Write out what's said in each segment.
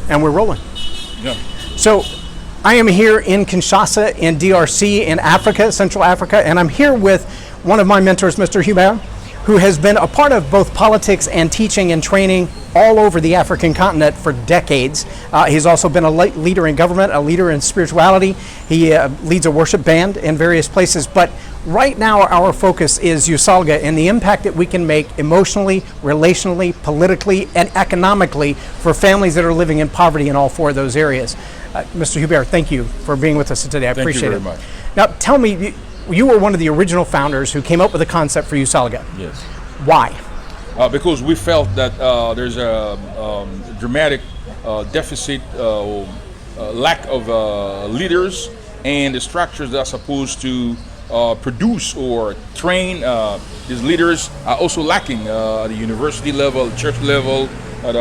And we're rolling. Yeah. So I am here in Kinshasa in DRC in Africa, Central Africa, and I'm here with one of my mentors, Mr. Hubert, who has been a part of both politics and teaching and training all over the African continent for decades. He's also been a leader in government, a leader in spirituality. He leads a worship band in various places. But right now our focus is USALGA and the impact that we can make emotionally, relationally, politically, and economically for families that are living in poverty in all four of those areas. Mr. Hubert, thank you for being with us today. I appreciate it. Thank you very much. Now tell me, you were one of the original founders who came up with the concept for USALGA. Yes. Why? Because we felt that there's a dramatic deficit, lack of leaders, and the structures that are supposed to produce or train these leaders are also lacking at the university level, church level, at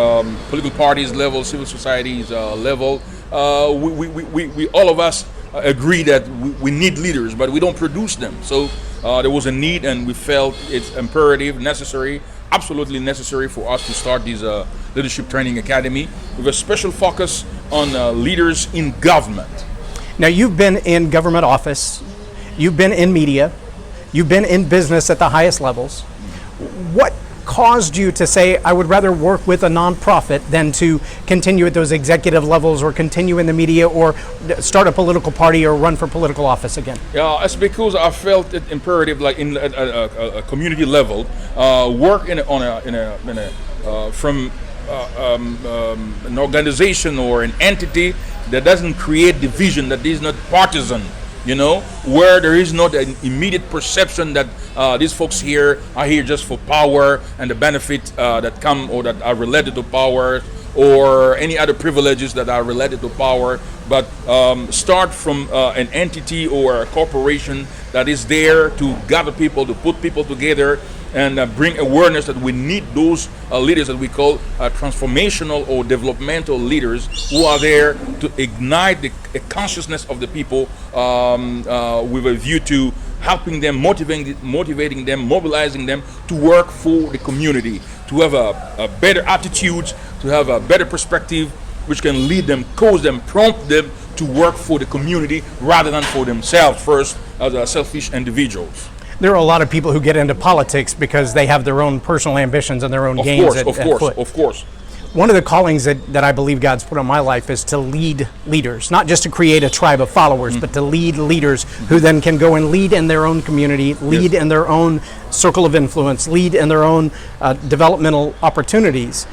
political parties level, civil societies level. We all of us agree that we need leaders, but we don't produce them. So there was a need, and we felt it's imperative, necessary, absolutely necessary for us to start this leadership training academy with a special focus on leaders in government. Now you've been in government office, you've been in media, you've been in business at the highest levels. What caused you to say, I would rather work with a nonprofit than to continue at those executive levels or continue in the media or start a political party or run for political office again? Yeah, it's because I felt it imperative, like in a community level, work from an organization or an entity that doesn't create division, that is not partisan. You know, where there is not an immediate perception that these folks here are here just for power and the benefits that come or that are related to power, or any other privileges that are related to power, but start from an entity or a corporation that is there to gather people, to put people together, and bring awareness that we need those leaders that we call transformational or developmental leaders, who are there to ignite the consciousness of the people with a view to helping them, motivating them, mobilizing them to work for the community, to have a better attitude, to have a better perspective, which can lead them, cause them, prompt them to work for the community rather than for themselves first as selfish individuals. There are a lot of people who get into politics because they have their own personal ambitions and their own gains at foot. Of course. One of the callings that I believe God's put on my life is to lead leaders, not just to create a tribe of followers, but to lead leaders who then can go and lead in their own community, lead in their own circle of influence, lead in their own developmental opportunities.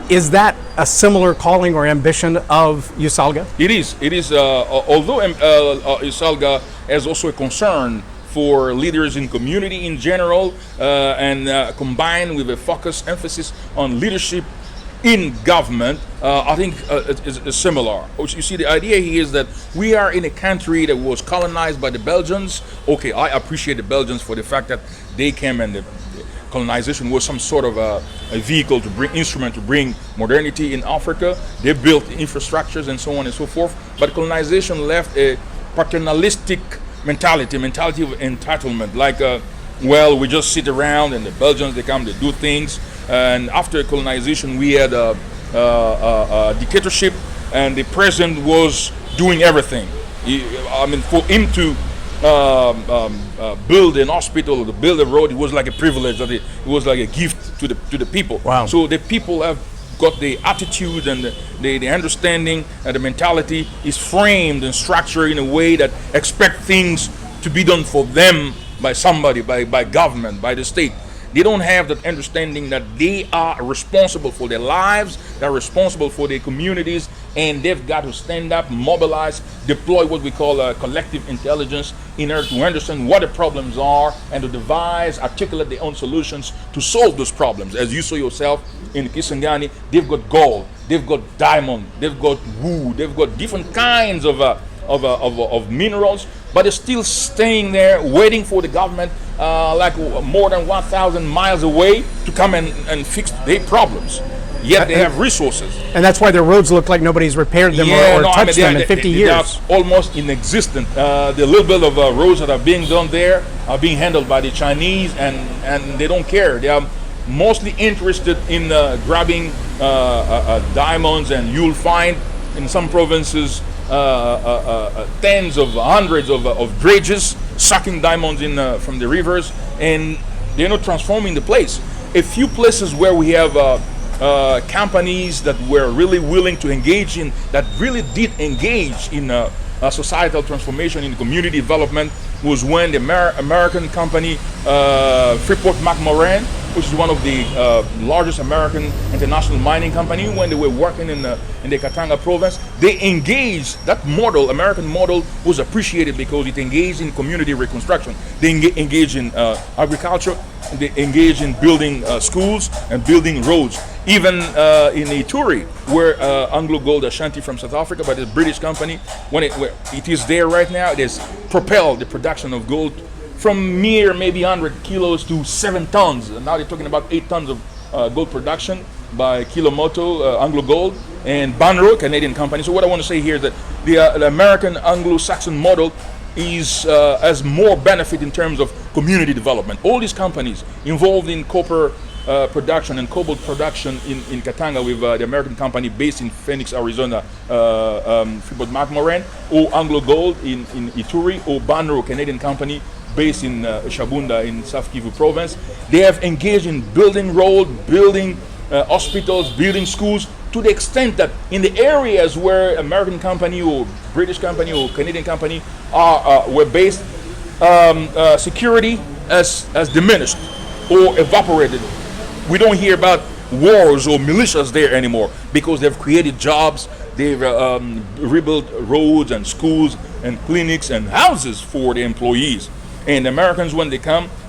Is that a similar calling or ambition of USALGA? It is. Although USALGA has also a concern for leaders in community in general, and combined with a focus emphasis on leadership in government, I think it's similar. You see, the idea here is that we are in a country that was colonized by the Belgians. Okay, I appreciate the Belgians for the fact that they came, and the colonization was some sort of a vehicle to bring, instrument to bring modernity in Africa. They built infrastructures and so on and so forth. But colonization left a paternalistic mentality of entitlement, like well, we just sit around and the Belgians, they come, they do things. And after colonization, we had a dictatorship, and the president was doing everything. For him to build an hospital or to build a road, it was like a privilege, that it was like a gift to the people. Wow. So the people have got the attitude and the understanding, and the mentality is framed and structured in a way that expect things to be done for them by somebody, by government, by the state. They don't have that understanding that they are responsible for their lives, they're responsible for their communities, and they've got to stand up, mobilize, deploy what we call a collective intelligence in order to understand what the problems are and to devise, articulate their own solutions to solve those problems. As you saw yourself in Kisangani, they've got gold, they've got diamond, they've got wood, they've got different kinds of minerals, but they're still staying there waiting for the government like more than 1,000 miles away to come and fix their problems. Yet they have resources. And that's why their roads look like nobody's repaired them or touched them in 50 years. They are almost inexistent. The little bit of roads that are being done there are being handled by the Chinese, and they don't care. They are mostly interested in grabbing diamonds, and you'll find in some provinces tens of hundreds of dredges sucking diamonds in from the rivers, and they're not transforming the place. A few places where we have companies that were really willing to engage in, that really did engage in societal transformation, in community development, was when the American company Freeport-McMoRan, which is one of the largest American international mining company, when they were working in the Katanga province, they engaged. That model, American model, was appreciated because it engaged in community reconstruction. They engaged in agriculture. They engaged in building schools and building roads. Even in Ituri, where Anglo Gold Ashanti from South Africa, by the British company, when it is there right now, it has propelled the production of gold from mere maybe 100 kilos to 7 tons. And now they're talking about 8 tons of gold production by Kilomoto, Anglo Gold, and Banro, Canadian company. So what I want to say here is that the American Anglo-Saxon model has more benefit in terms of community development. All these companies involved in copper production and cobalt production in Katanga with the American company based in Phoenix, Arizona, Freeport-McMoRan, or Anglo Gold in Ituri, or Banro, Canadian company based in Shabunda in South Kivu province. They have engaged in building roads, building hospitals, building schools, to the extent that in the areas where American company or British company or Canadian company were based, security has diminished or evaporated. We don't hear about wars or militias there anymore because they've created jobs. They've rebuilt roads and schools and clinics and houses for the employees. And Americans, when they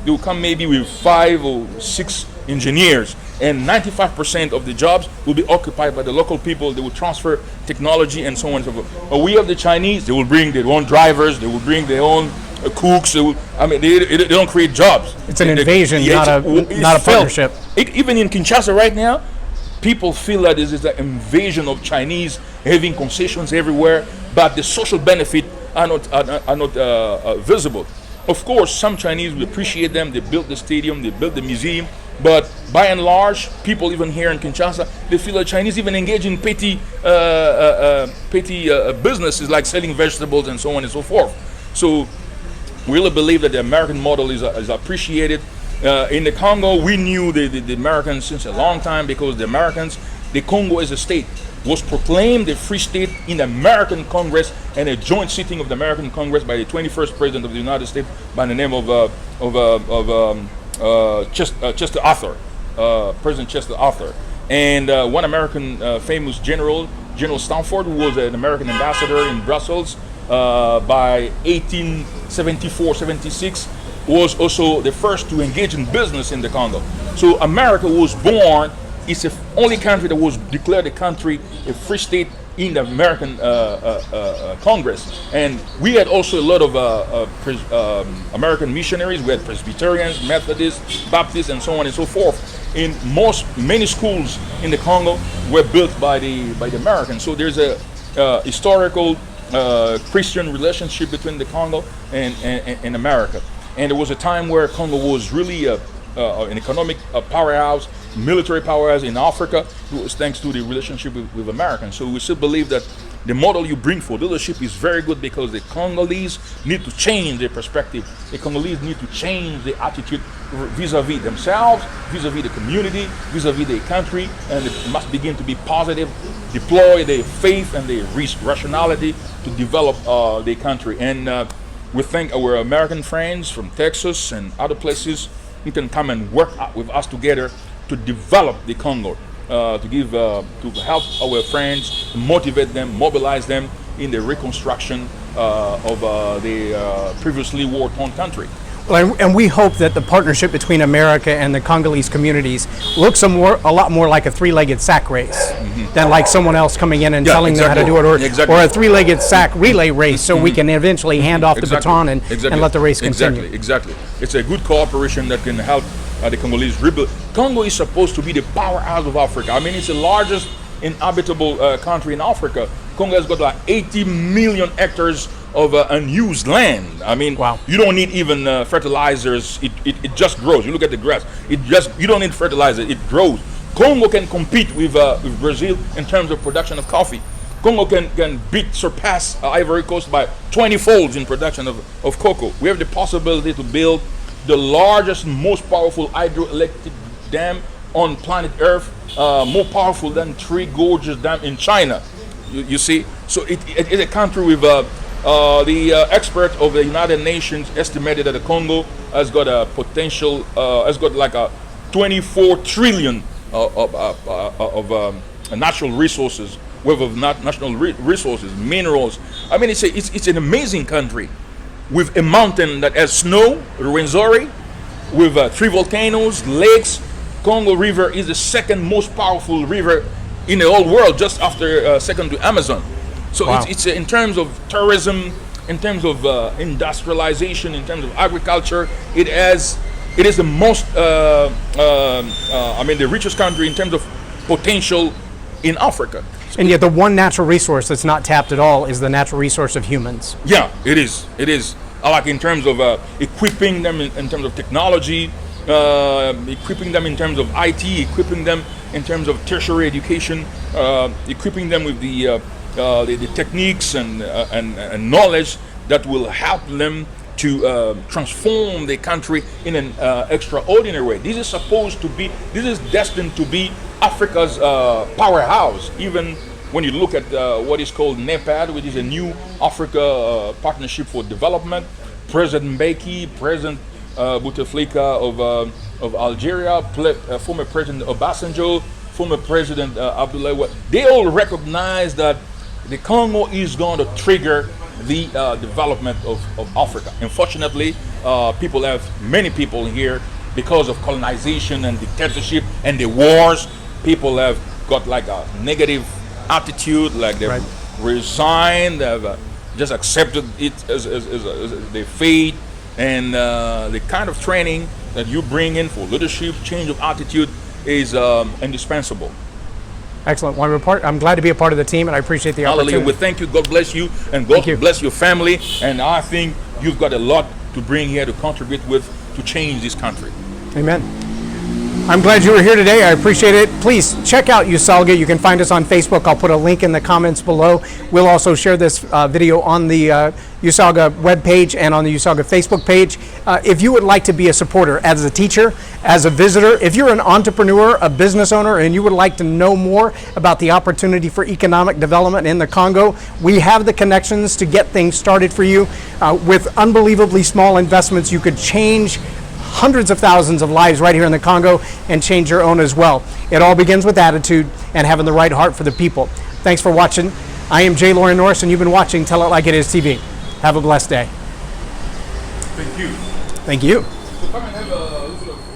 will come maybe with 5 or 6 engineers, and 95% of the jobs will be occupied by the local people. They will transfer technology and so on and so forth. But we have the Chinese. They will bring their own drivers. They will bring their own cooks. They don't create jobs. It's an invasion, not a partnership. Even in Kinshasa right now, people feel that this is an invasion of Chinese having concessions everywhere, but the social benefit are not visible. Of course, some Chinese will appreciate them. They built the stadium, they built the museum, but by and large, people even here in Kinshasa, they feel that Chinese even engage in petty businesses like selling vegetables and so on and so forth. So we really believe that the American model is appreciated. In the Congo, we knew the Americans since a long time because the Congo as a state was proclaimed a free state in the American Congress, and a joint sitting of the American Congress by the 21st President of the United States by the name of Chester Arthur, President Chester Arthur, and one American famous General Stanford, who was an American ambassador in Brussels by 1874-76, was also the first to engage in business in the Congo. So America was born. It's the only country that was declared a country, a free state in the American Congress. And we had also a lot of American missionaries. We had Presbyterians, Methodists, Baptists, and so on and so forth. In many schools in the Congo were built by the Americans. So there's a historical Christian relationship between the Congo and America. And there was a time where Congo was really an economic powerhouse, military powerhouse in Africa. It was thanks to the relationship with Americans. So we still believe that the model you bring for leadership is very good because the Congolese need to change their perspective. The Congolese need to change their attitude vis-a-vis themselves, vis-a-vis the community, vis-a-vis their country, and it must begin to be positive, deploy their faith and their rationality to develop their country. And we thank our American friends from Texas and other places who can come and work with us together to develop the Congo, to help our friends, to motivate them, mobilize them in the reconstruction of the previously war-torn country. Well, and we hope that the partnership between America and the Congolese communities looks a lot more like a three-legged sack race than like someone else coming in and telling them how to do it, or a three-legged sack relay race, so we can eventually hand off the baton and let the race continue. Exactly. It's a good cooperation that can help the Congolese rebuild. Congo is supposed to be the powerhouse of Africa. I mean, it's the largest inhabitable country in Africa. Congo has got like 80 million hectares of unused land. I mean, Wow. you don't need even fertilizers. It just grows. You look at the grass. You don't need fertilizer. It grows. Congo can compete with Brazil in terms of production of coffee. Congo can surpass Ivory Coast by 20 folds in production of cocoa. We have the possibility to build the largest, most powerful hydroelectric dam on planet Earth, more powerful than Three Gorges Dam in China. You see, so it is a country with the expert of the United Nations estimated that the Congo has got a potential, has got like a 24 trillion of natural resources, of national resources, minerals. I mean, it's an amazing country with a mountain that has snow, Rwenzori, with 3 volcanoes, lakes. Congo River is the second most powerful river in the whole world, just after second to Amazon. So Wow. it's in terms of tourism, in terms of industrialization, in terms of agriculture, it is the most, I mean, the richest country in terms of potential in Africa. And yet the one natural resource that's not tapped at all is the natural resource of humans. Yeah, it is. It is. Like in terms of equipping them in terms of technology, equipping them in terms of IT, equipping them in terms of tertiary education, equipping them with the techniques and knowledge that will help them to transform the country in an extraordinary way. This is destined to be Africa's powerhouse. Even when you look at what is called NEPAD, which is a new Africa partnership for development, President Mbeki, President Bouteflika of Algeria, former President Obasanjo, former President Abdoulaye Wade, they all recognize that the Congo is going to trigger the development of Africa. Unfortunately, many people here, because of colonization and dictatorship and the wars, people have got like a negative attitude, like they've resigned, they've just accepted it as their fate. And the kind of training that you bring in for leadership, change of attitude is indispensable. Excellent. Well, I'm glad to be a part of the team, and I appreciate the opportunity. Hallelujah. We thank you. God bless you, and God bless your family. And I think you've got a lot to bring here to contribute with to change this country. Amen. I'm glad you were here today. I appreciate it. Please check out USALGA. You can find us on Facebook. I'll put a link in the comments below. We'll also share this video on the USALGA webpage and on the USALGA Facebook page. If you would like to be a supporter as a teacher, as a visitor, if you're an entrepreneur, a business owner, and you would like to know more about the opportunity for economic development in the Congo, we have the connections to get things started for you. With unbelievably small investments, you could change hundreds of thousands of lives right here in the Congo and change your own as well. It all begins with attitude and having the right heart for the people. Thanks for watching. I am Loren Norris, and you've been watching Tell It Like It Is TV. Have a blessed day. Thank you. Thank you. So come and have a